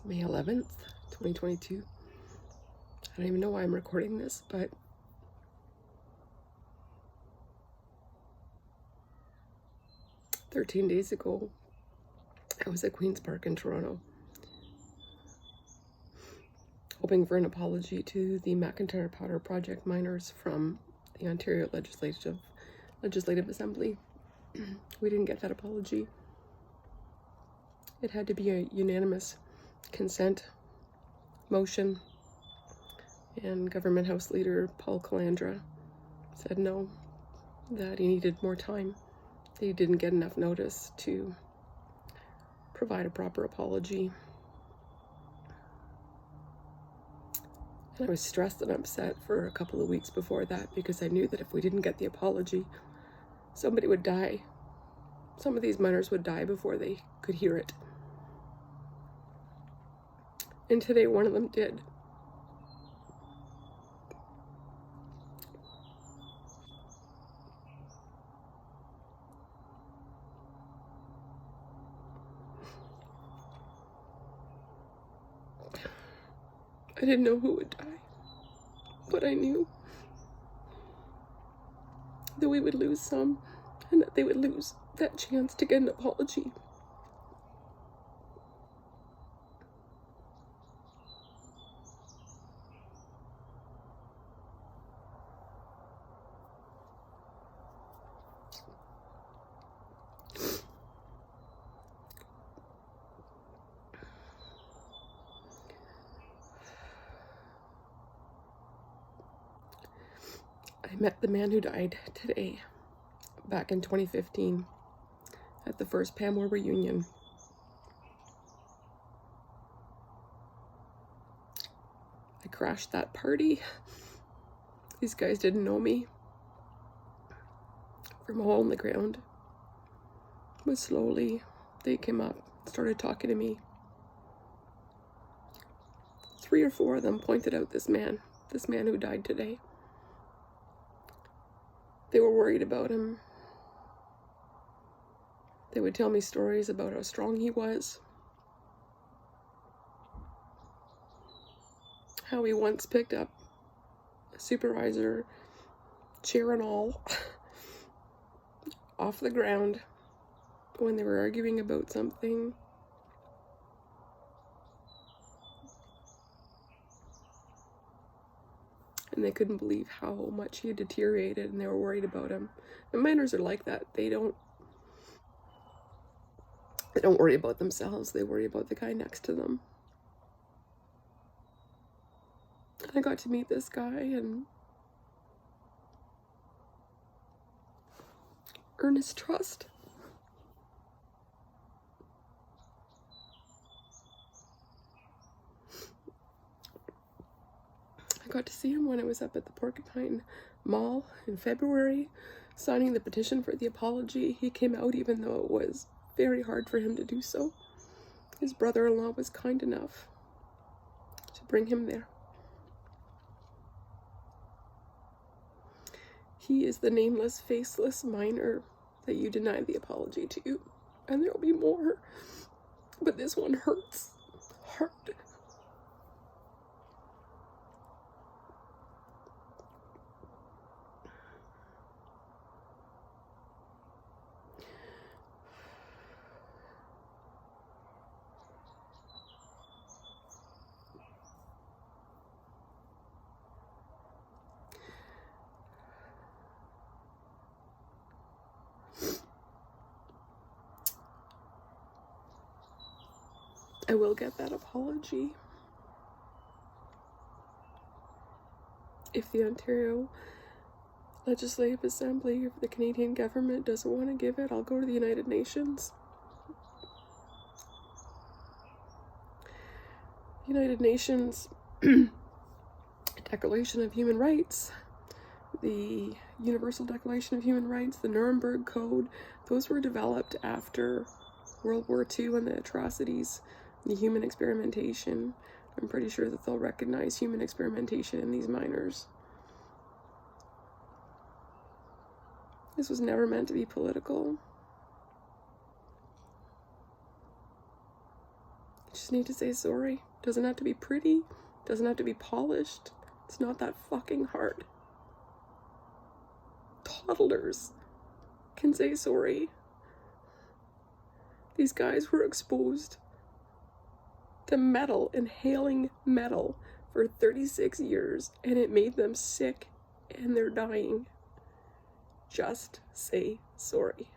May 11th, 2022. I don't even know why I'm recording this, but "13 days ago, I was at Queen's Park in Toronto, hoping for an apology to the McIntyre Powder Project miners from the Ontario Legislative Assembly. We didn't get that apology. It had to be a unanimous consent motion, and Government House Leader Paul Calandra said no, that he needed more time. He didn't get enough notice to provide a proper apology. And I was stressed and upset for a couple of weeks before that, because I knew that if we didn't get the apology, somebody would die. Some of these miners would die before they could hear it. And today one of them did. I didn't know who would die, but I knew that we would lose some, and that they would lose that chance to get an apology. I met the man who died today, back in 2015, at the first Pamwar reunion. I crashed that party. These guys didn't know me from a hole in the ground. But slowly, they came up, started talking to me. 3 or 4 of them pointed out this man who died today. They were worried about him. They would tell me stories about how strong he was, how he once picked up a supervisor, chair and all, off the ground when they were arguing about something. And they couldn't believe how much he had deteriorated, and they were worried about him. And miners are like that. They don't worry about themselves. They worry about the guy next to them. And I got to meet this guy and earn his trust. I got to see him when I was up at the Porcupine Mall in February, signing the petition for the apology. He came out even though it was very hard for him to do so. His brother-in-law was kind enough to bring him there. He is the nameless, faceless miner that you denied the apology to, and there will be more, but this one hurts hard. I will get that apology. If the Ontario Legislative Assembly, if the Canadian government doesn't want to give it, I'll go to the United Nations. United Nations Declaration of Human Rights, the Universal Declaration of Human Rights, the Nuremberg Code, those were developed after World War II and the atrocities, the human experimentation. I'm pretty sure that they'll recognize human experimentation in these miners. This was never meant to be political. Just need to say sorry. Doesn't have to be pretty. Doesn't have to be polished. It's not that fucking hard. Toddlers can say sorry. These guys were exposed to metal, inhaling metal, for 36 years, and it made them sick, and they're dying. Just say sorry.